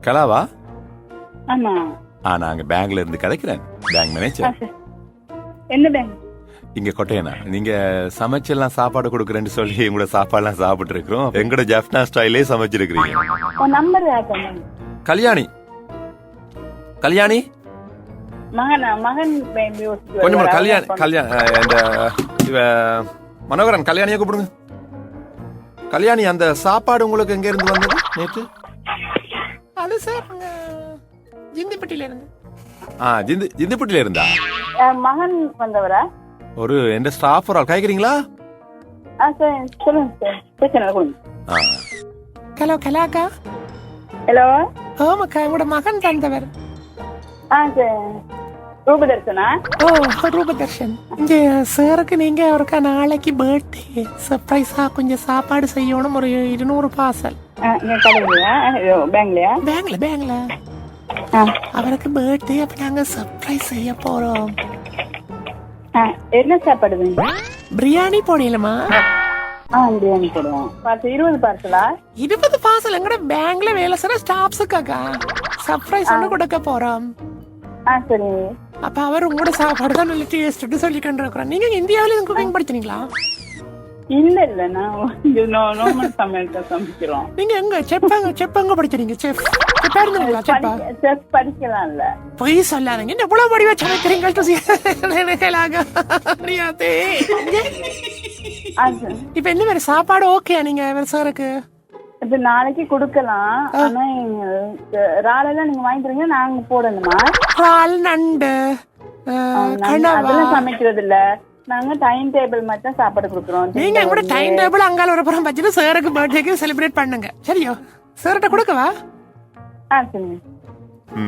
கலாவா? ஆமா. நாங்க பேங்க்ல இருந்து கதைக்கிறேன். Bank manager. என்ன பேங்க்? இங்க கொட்டையனா. நீங்க சமைச்செல்லாம் சாப்பாடு கொடுக்குறேன்னு சொல்லி உங்களோட சாப்பாடுலாம் சாப்பிட்டு இருக்கிறோம். எங்களோட ஜெஃப்னா ஸ்டைலே சமைச்சிருக்கிறீங்க. நம்பர் கல்யாணி. கல்யாணி மகன் கொஞ்சம் மனோகரன் கல்யாணியை கூப்பிடுங்க. கல்யாணி, அந்த சாப்பாடு உங்களுக்கு எங்க இருந்து வந்தது நேற்று? அது சார் ஜிந்திப்பட்டியில இருந்து. ஜிந்திப்பட்டியில இருந்தா மகன் வந்தவரா? ஒரு எந்த ஸ்டாஃப் ஒரு ஆள் கேக்குறீங்களா? சொல்லுங்க சார். ஹலோ கலாக்கா. ஹலோ. ஆமாக்கா, உங்களோட மகன் தந்தவர். ரூபதர்ஷனா? ஓ, ரூபதர்ஷன். இங்க சாருக்கு நீங்க அவருக்கா நாளைக்கு பர்த்டே சர்ப்ரைஸா கொஞ்சம் சாப்பாடு செய்யணும். ஒரு 200 பார்சல். பேங்க்ல அவருக்கு பர்த்டே. அப்ப நாங்க சர்ப்ரைஸ் செய்ய போறோம். என்ன சாப்பாடு? பிரியாணி போடலாமா? பிரியாணி போடுவோம். 20 பார்சலா? 20 பார்சல் எங்கட பேங்க்ல வேலை செய்ற ஸ்டாஃப்ஸுக்காக சர்ப்ரைஸ் ஒன்று கொடுக்க போறோம். சரி. அப்ப அவர் உங்களோட சாப்பாடு தான் நல்ல டேஸ்ட் சொல்லி கண்டிருக்கிறோம். நீங்க இந்தியாவில குக்கிங் படிச்சீங்களா? இல்ல நார்மல் சமையல் தான் சமைக்கிறோம். நீங்க எங்க செப்பங்க படிச்சீங்க? செஃப் இருந்தீங்களா? செஃப் படிக்கலாம் இல்ல. பொய் சொல்லாதீங்க. எவ்வளவு படிவா சமைக்கிறீங்க? இப்ப என்ன வேற சாப்பாடு ஓகே நீங்க சாருக்கு? இப்ப நாளைக்கு கொடுக்கலாம். ஆனா ராலெல்லாம் நீங்க வாங்கிக்கிறீங்க, நாங்க போடணுமா? ரால், நண்டு, அதெல்லாம் சமைக்கிறது இல்ல. நாங்க டைம் டேபிள் மட்டும் சாப்பாடு கொடுக்குறோம். நீங்க கூட டைம் டேபிள் அங்கால ஒரு புறம் வச்சுட்டு சாருக்கு பர்த்டேக்கு செலிப்ரேட் பண்ணுங்க. சரியோ? சார்ட்ட கொடுக்கவா? சரி.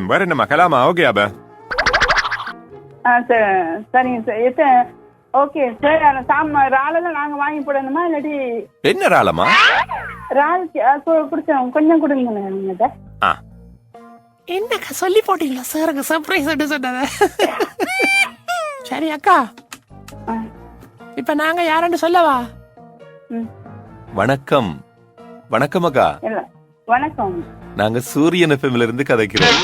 வேற என்னமா கலாமா? ஓகே அப்ப சரிங்க சார். Okay sir. ராலெல்லாம் நாங்க வாங்கி போடணுமா இல்லாட்டி? என்ன ராலமா? ரால் குடிச்சோம். கொஞ்சம் கொடுங்க. என்னக்கா சொல்லி போட்டீங்களா சாருக்கு சர்ப்ரைஸ் சொன்னத? சரி அக்கா, இப்ப நாங்க யாருன்னு சொல்லவா? வணக்கம். வணக்கம் அக்கா. வணக்கம். நாங்க சூரியன் எஃப்எம்ல இருந்து கதைக்கிறோம்.